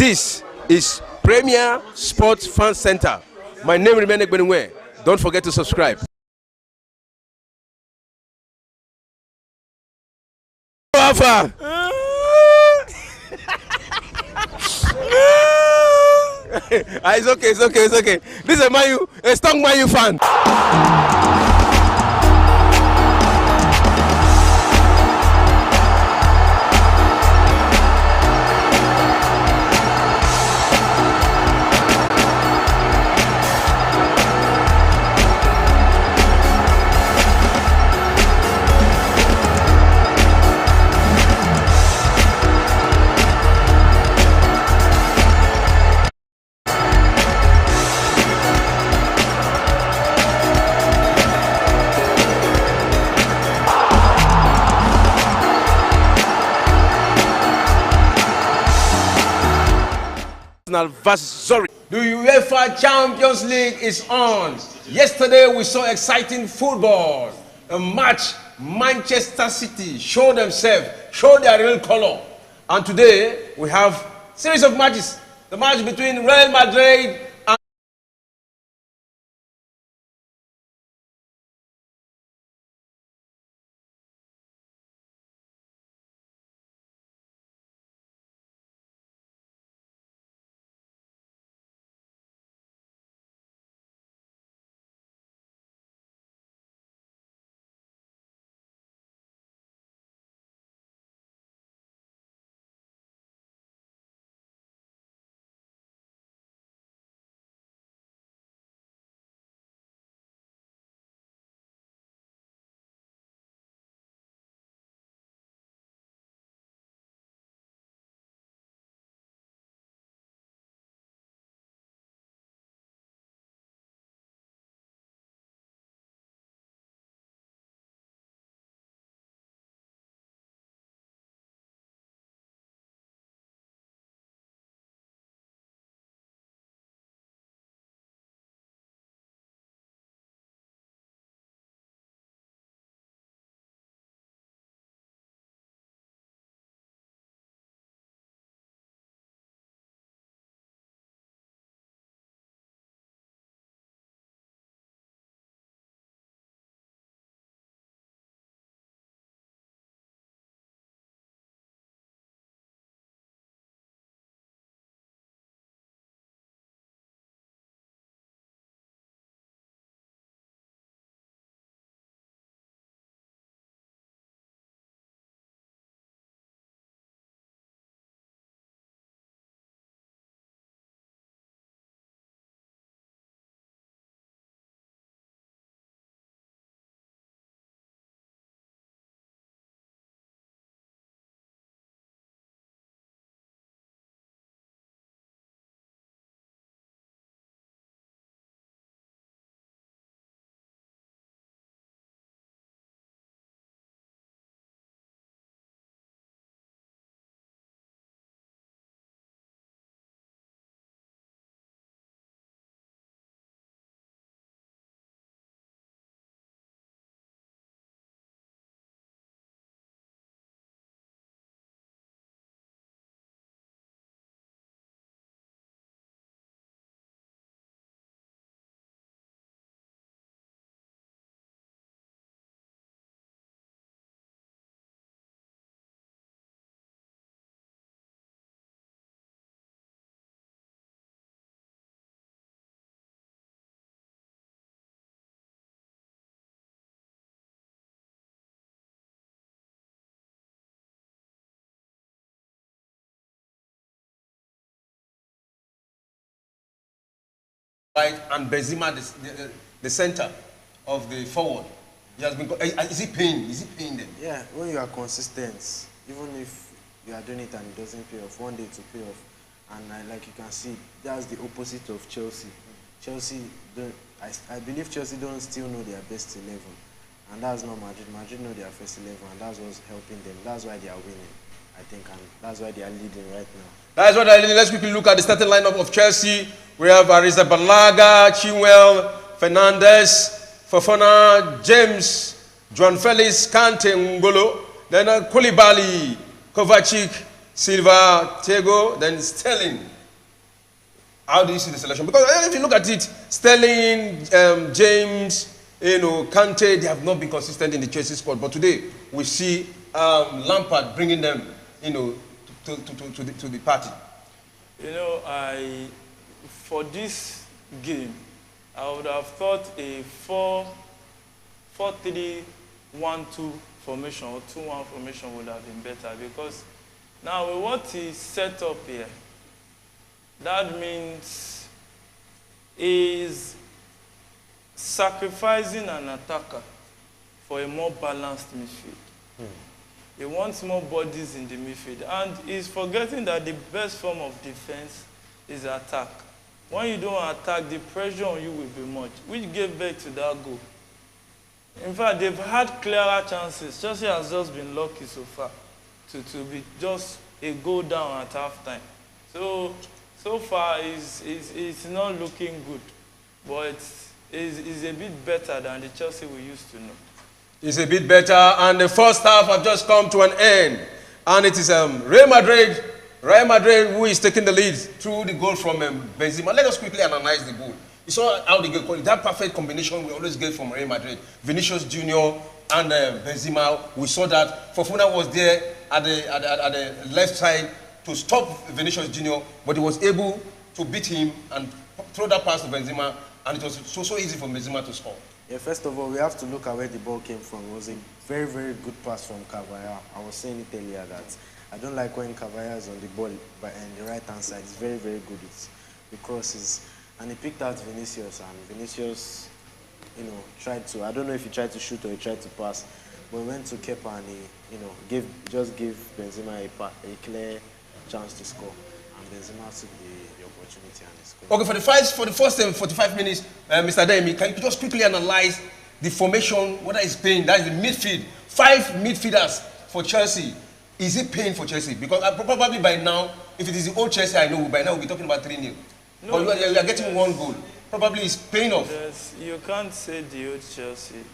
This is Premier Sports Fan Center. My name remains Ekbenwe. Don't forget to subscribe. Alpha. It's okay. This is a strong Man U fan. The UEFA Champions League is on. Yesterday we saw exciting football. A match, Manchester City showed themselves, showed their real color. And today we have a series of matches. The match between Real Madrid and Benzema, the center of the forward. He has been. Is he paying? Is he paying them? Yeah, when you are consistent, even if you are doing it and it doesn't pay off, one day to pay off. And like you can see, that's the opposite of Chelsea. Chelsea, I believe Chelsea don't still know their best 11, and that's not Madrid. Madrid know their first 11, and that's what's helping them. That's why they are winning, I think, and that's why they are leading right now. That's what I need. Let's quickly look at the starting lineup of Chelsea. We have Arrizabalaga, Chilwell, Fernandes, Fofana, James, João Felix, Kante, Ngolo, then Koulibaly, Kovacic, Silva, Thiago, then Sterling, How do you see the selection? Because if you look at it, Sterling, James, Kante, they have not been consistent in the Chelsea squad. But today, we see Lampard bringing them, to the party. For this game, I would have thought a 4-3-1-2 formation or 2-1 formation would have been better, because now with what is set up here, that means is sacrificing an attacker for a more balanced midfield. He wants more bodies in the midfield, and he's forgetting that the best form of defense is attack. When you don't attack, the pressure on you will be much, which gave birth to that goal. In fact, they've had clearer chances. Chelsea has just been lucky so far to be just a goal down at halftime. So far, it's not looking good, but it's a bit better than the Chelsea we used to know. It's a bit better, and the first half have just come to an end. And it is Real Madrid who is taking the lead through the goal from Benzema. Let us quickly analyze the goal. You saw how the goal, that perfect combination we always get from Real Madrid. Vinicius Junior and Benzema, we saw that. Fofana was there at the left side to stop Vinicius Junior, but he was able to beat him and throw that pass to Benzema, and it was so easy for Benzema to score. Yeah, first of all, we have to look at where the ball came from. It was a very, very good pass from Carvajal. I was saying it earlier that I don't like when Carvajal is on the ball, but on the right-hand side, it's very, very good. It's the crosses. And he picked out Vinicius, and Vinicius, tried to, I don't know if he tried to shoot or he tried to pass, but he went to Kepa and he, just gave Benzema a clear chance to score. And Benzema took the opportunity and he scored. Okay, for the first 45 minutes, Mr. Demi, can you just quickly analyze the formation, what is playing? That is the midfield. 5 midfielders for Chelsea. Is it paying for Chelsea? Because probably by now, if it is the old Chelsea, I know, by now we'll be talking about 3-0. No, but we are getting 1 goal. Probably it's paying off. Yes, you can't say the old Chelsea.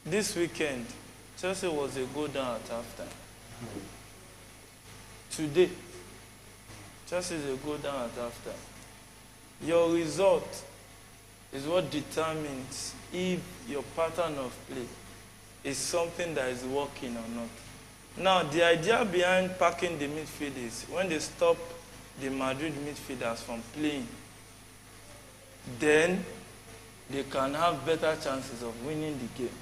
This weekend, Chelsea was a goal down at halftime. Today, Chelsea is a goal down at halftime. Your result is what determines if your pattern of play is something that is working or not. Now, the idea behind packing the midfield is when they stop the Madrid midfielders from playing, then they can have better chances of winning the game.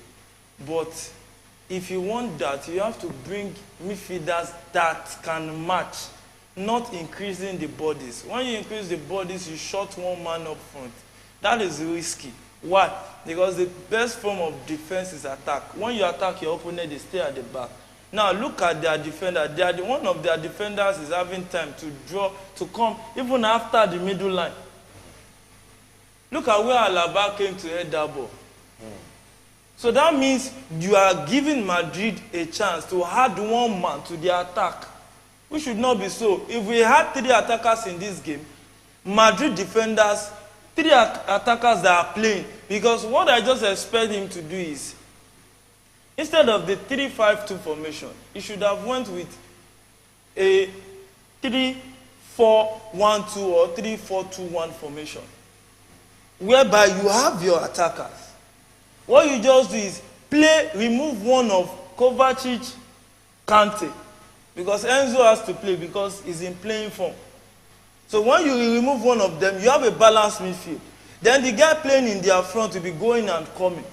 But if you want that, you have to bring midfielders that can match, not increasing the bodies. When you increase the bodies, you shut one man up front. That is risky. Why? Because the best form of defense is attack. When you attack your opponent, they stay at the back. Now look at their defender. One of their defenders is having time to draw, to come even after the middle line. Look at where Alaba came to head that ball. So that means you are giving Madrid a chance to add one man to the attack. We should not be so. If we had 3 attackers in this game, Madrid defenders, 3 attackers that are playing, because what I just expect him to do is, instead of the 3-5-2 formation, he should have went with a 3-4-1-2 or 3-4-2-1 formation, whereby you have your attackers. What you just do is remove one of Kovacic, Kante, because Enzo has to play because he's in playing form. So when you remove one of them, you have a balanced midfield. Then the guy playing in their front will be going and coming.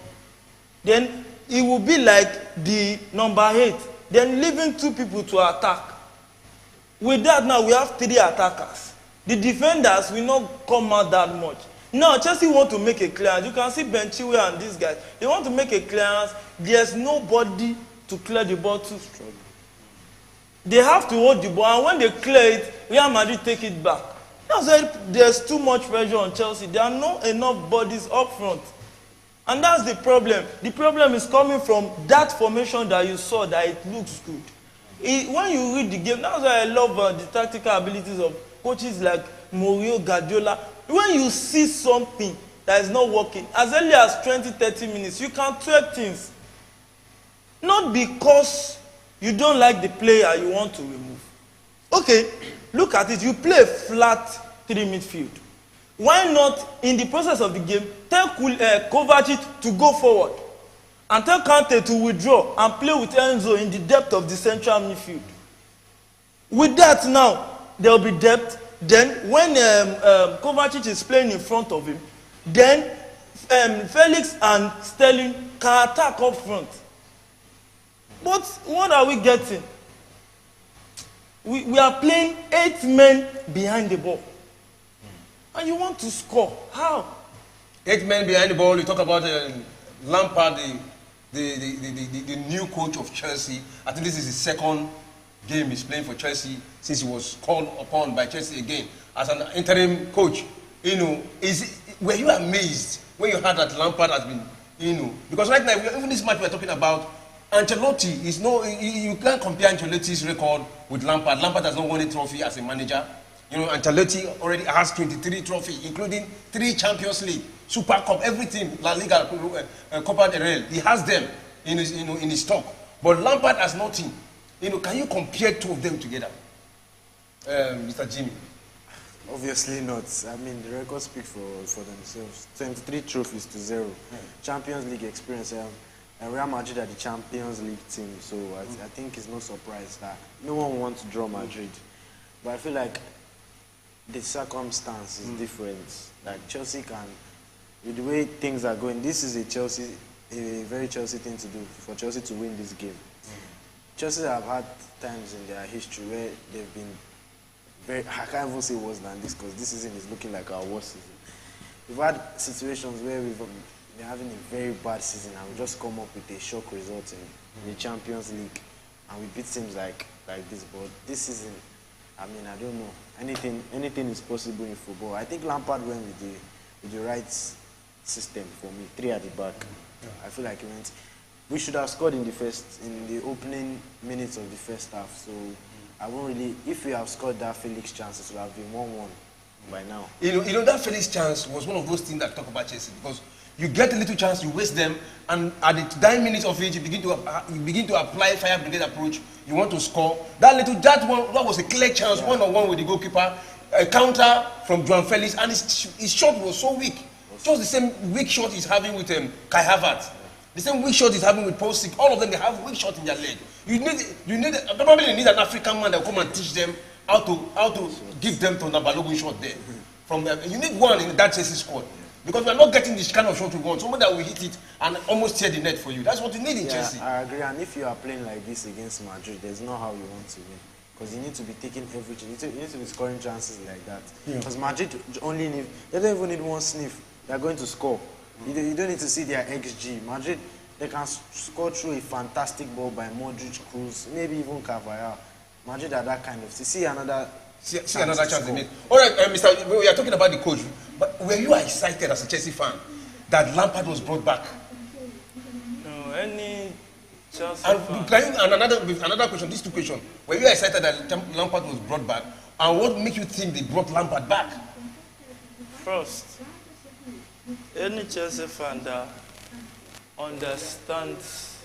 Then it will be like the number 8, then leaving 2 people to attack. With that now, we have 3 attackers. The defenders will not come out that much. Now, Chelsea want to make a clearance. You can see Ben Chilwell and these guys. They want to make a clearance. There's nobody to clear the ball to. They have to hold the ball, and when they clear it, Real Madrid take it back. That's why there's too much pressure on Chelsea. There are not enough bodies up front. And that's the problem. The problem is coming from that formation that you saw, that it looks good. When you read the game, that's why I love the tactical abilities of coaches like Mourinho, Guardiola. When you see something that is not working, as early as 20-30 minutes, you can tweak things. Not because you don't like the player you want to remove. Okay, look at it. You play flat three midfield. Why not, in the process of the game, tell Kovacic to go forward and tell Kante to withdraw and play with Enzo in the depth of the central midfield? With that now, there will be depth. Then when Kovacic is playing in front of him, then Felix and Sterling can attack up front. But what are we getting? We are playing 8 men behind the ball. And you want to score. How? 8 men behind the ball. You talk about Lampard, the new coach of Chelsea. I think this is his second game he's playing for Chelsea since he was called upon by Chelsea again as an interim coach. You know, were you amazed when you heard that Lampard has been, you know, because right now, even this match we're talking about, Ancelotti is no, you can't compare Ancelotti's record with Lampard. Lampard has not won a trophy as a manager. You know, Ancelotti already has 23 trophies, including 3 Champions League, Super Cup, everything, La Liga, Copa del Rey. He has them in his, you know, in his stock. But Lampard has nothing. You know, can you compare 2 of them together, Mr. Jimmy? Obviously not. I mean, the records speak for themselves. 23 trophies to 0. Champions League experience. Real Madrid are the Champions League team, so I think it's no surprise that no one wants to draw Madrid. But I feel like the circumstance is different. Like Chelsea can, with the way things are going, this is a very Chelsea thing to do, for Chelsea to win this game. Chelsea have had times in their history where they've been very, I can't even say worse than this, because this season is looking like our worst season. We've had situations where we've been having a very bad season and we just come up with a shock result in the Champions League and we beat teams like this. But this season, I mean, I don't know. Anything is possible in football. I think Lampard went with the right system for me. 3 at the back. I feel like we should have scored in the opening minutes of the first half. So I won't really. If we have scored that Felix chance, it would have been 1-1 by now. You know that Felix chance was one of those things that talk about Chelsea, because you get a little chance, you waste them, and at the 9 minutes of it, you begin to apply fire brigade approach. You want to score. That was a clear chance, one-on-one with the goalkeeper, a counter from João Felix, and his shot was so weak. Just the same weak shot he's having with Kai Havertz. The same weak shot he's having with Pulisic. All of them, they have weak shot in their leg. Probably need an African man that will come and teach them how to give them to Nabalogun shot there. You need one in that Chelsea squad. Because we are not getting this kind of shot we want. Someone that will hit it and almost tear the net for you. That's what you need in Chelsea. I agree. And if you are playing like this against Madrid, there's no how you want to win. Because you need to be taking everything. You need to be scoring chances like that. Because Madrid they don't even need one sniff. They're going to score. You don't need to see their XG. Madrid, they can score through a fantastic ball by Modric, Kroos, maybe even Carvajal. Madrid are that kind of. See another chance they made. All right, Mr. We are talking about the coach, but were you excited as a Chelsea fan that Lampard was brought back? No, any Chelsea fan. And another question, these 2 questions. Were you excited that Lampard was brought back? And what makes you think they brought Lampard back? First, any Chelsea fan that understands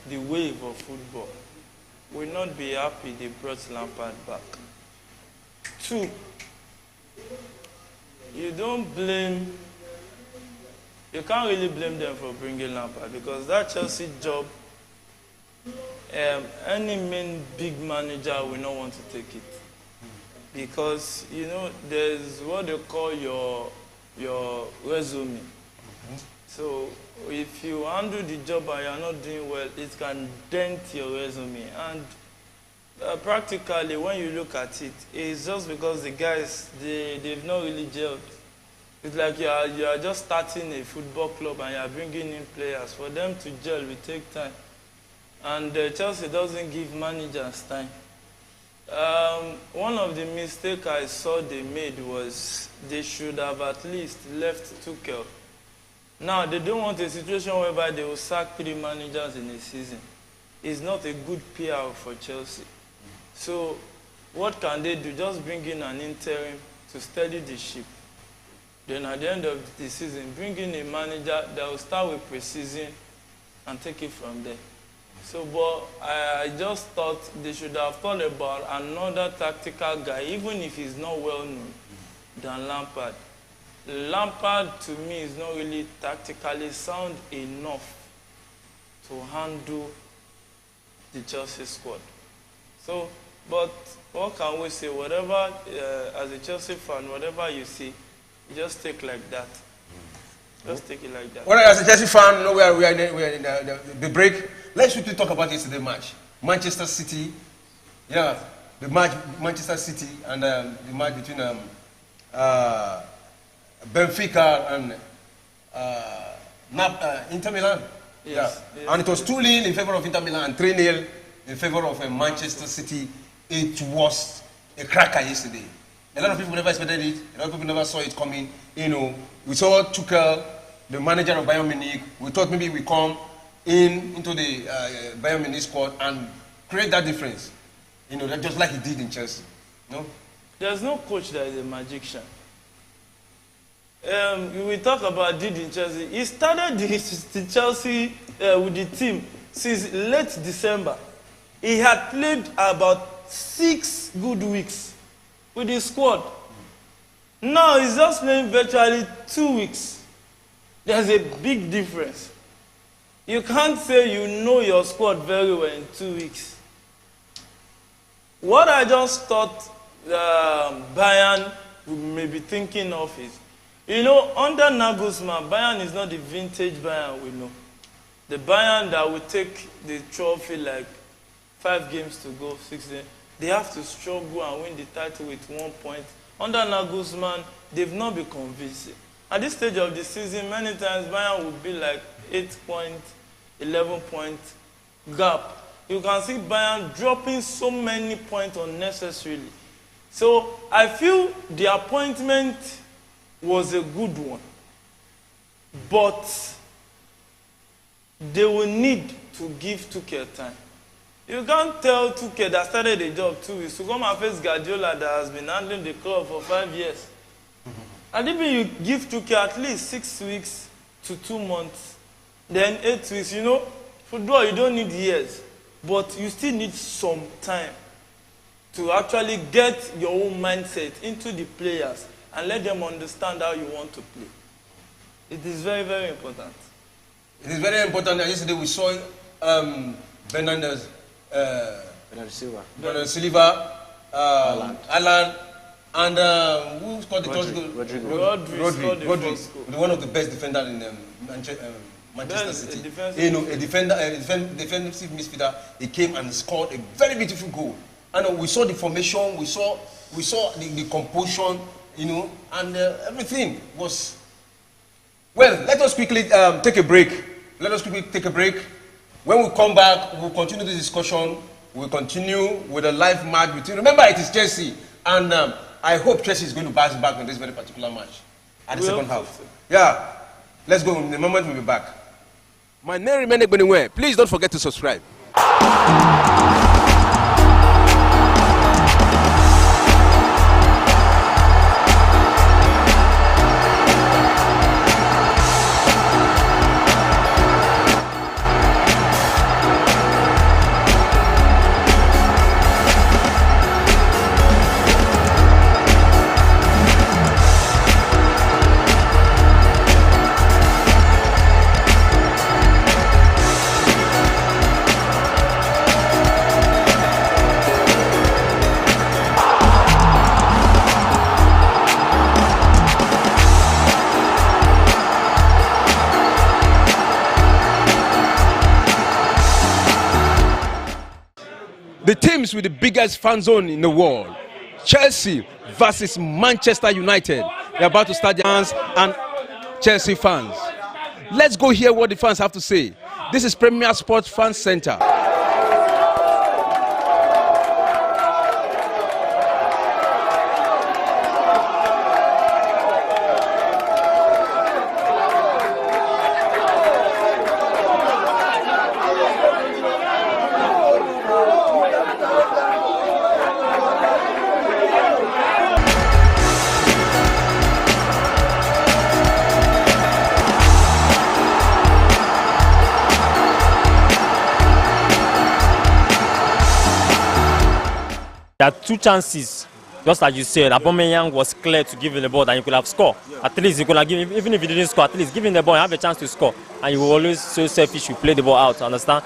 the wave of football will not be happy they brought Lampard back. 2, you can't really blame them for bringing Lampard, because that Chelsea job, any main big manager will not want to take it. Because, you know, there's what they call your resume. So if you handle the job and you're not doing well, it can dent your resume. And practically, when you look at it, it's just because the guys, they've not really gelled. It's like you are just starting a football club and you are bringing in players. For them to gel will take time. And Chelsea doesn't give managers time. One of the mistakes I saw they made was they should have at least left Tuchel. Now, they don't want a situation whereby they will sack 3 managers in a season. It's not a good PR for Chelsea. So, what can they do? Just bring in an interim to steady the ship. Then at the end of the season, bring in a manager that will start with pre-season and take it from there. So, but I just thought they should have thought about another tactical guy, even if he's not well known, than Lampard. Lampard, to me, is not really tactically sound enough to handle the Chelsea squad. So, but what can we say? Whatever, as a Chelsea fan, whatever you see, you just take like that. Just take it like that. Well, as a Chelsea fan, we are in the break. Let's quickly talk about yesterday's match. Manchester City, the match Manchester City and the match between Benfica and Inter Milan. Yes, Yes. And it was 2-0 in favor of Inter Milan and 3-0 in favor of Manchester City. It was a cracker yesterday. A lot of people never expected it. A lot of people never saw it coming. We saw Tuchel, the manager of Bayern Munich. We thought maybe we come into the Bayern Munich squad and create that difference. Just like he did in Chelsea. No? There's no coach that is a magician. We talk about did in Chelsea. He started the Chelsea with the team since late December. He had played about 6 good weeks with the squad. Now he's just playing virtually 2 weeks. There's a big difference. You can't say you know your squad very well in 2 weeks. What I just thought Bayern may be thinking of is, under Nagelsmann, Bayern is not the vintage Bayern we know. The Bayern that will take the trophy like 5 games to go, 6 games. They have to struggle and win the title with 1 point. Under Nagelsmann, they've not been convincing. At this stage of the season, many times Bayern will be like 8-point, 11-point gap. You can see Bayern dropping so many points unnecessarily. So I feel the appointment was a good one. But they will need to give Tuchel time. You can't tell Tuchel that started the job 2 weeks to come and face Guardiola that has been handling the club for 5 years. And even you give Tuchel at least 6 weeks to 2 months, then 8 weeks, football you don't need years, but you still need some time to actually get your own mindset into the players and let them understand how you want to play. It is very, very important. It is very important that yesterday we saw Bernardo Silva, Alan, and who scored the first goal? Rodri, one of the best defenders in Manchester City. A defensive midfielder. He came and scored a very beautiful goal. And we saw the formation, we saw the composition, and everything was. Well, let us quickly take a break. When we come back, we'll continue the discussion. We'll continue with a live match between. Remember, it is Chelsea, and I hope Chelsea is going to bounce back in this very particular match at the second half. Yeah, let's go. In a moment, we'll be back. My name remains Benue. Please don't forget to subscribe. The teams with the biggest fan zone in the world, Chelsea versus Manchester United. They're about to start their fans and Chelsea fans. Let's go hear what the fans have to say. This is Premier Sports Fan Center. There are 2 chances, just as you said. Aubameyang was clear to give him the ball and you could have scored. At least you could have given, even if you didn't score, at least give him the ball and have a chance to score. And you will always so selfish, you play the ball out, understand?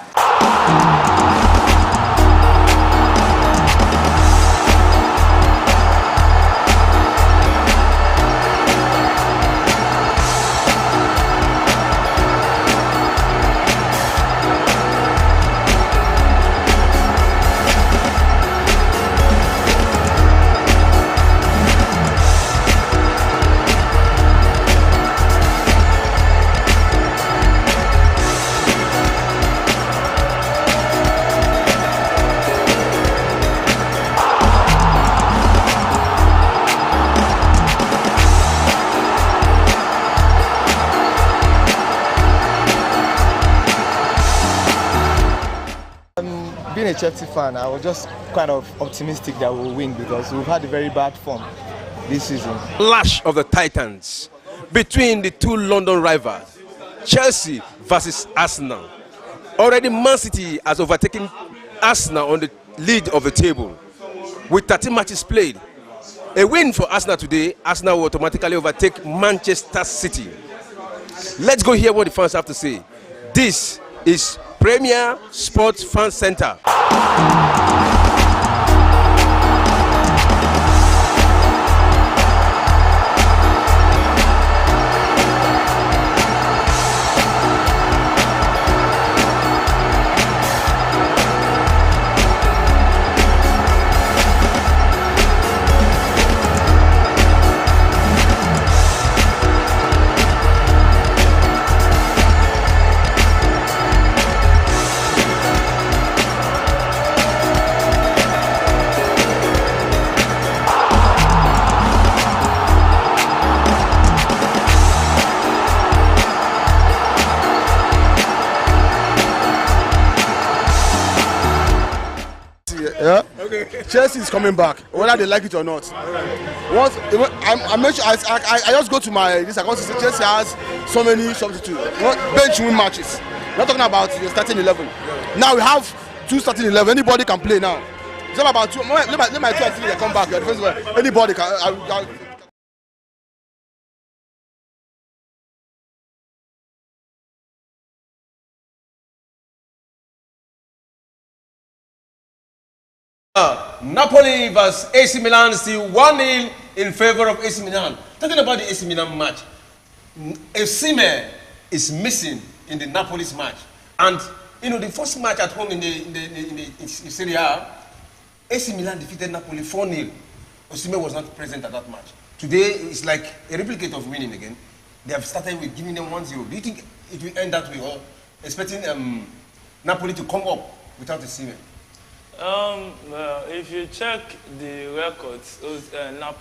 Being a Chelsea fan, I was just kind of optimistic that we'll win because we've had a very bad form this season. Clash of the Titans between the 2 London rivals, Chelsea versus Arsenal. Already Man City has overtaken Arsenal on the lead of the table with 13 matches played. A win for Arsenal today, Arsenal will automatically overtake Manchester City. Let's go hear what the fans have to say. This is Premier Sports Fan Center. Yeah. Okay. Chelsea is coming back, whether they like it or not. Once I just go to my this account to say Chelsea has so many substitutes. Bench win matches. We're not talking about the starting 11. Now we have 2 starting 11. Anybody can play now. It's not about 2. Let my 2 and 3 come back. Anybody can. Napoli vs AC Milan, still 1-0 in favor of AC Milan. Talking about the AC Milan match, Osimhen is missing in the Napoli's match, and you know the first match at home in the Serie A, AC Milan defeated Napoli 4-0. Osimhen was not present at that match. Today it's like a replicate of winning again. They have started with giving them 1-0. Do you think it will end that way, or expecting Napoli to come up without Osimhen? If you check the records, Napoli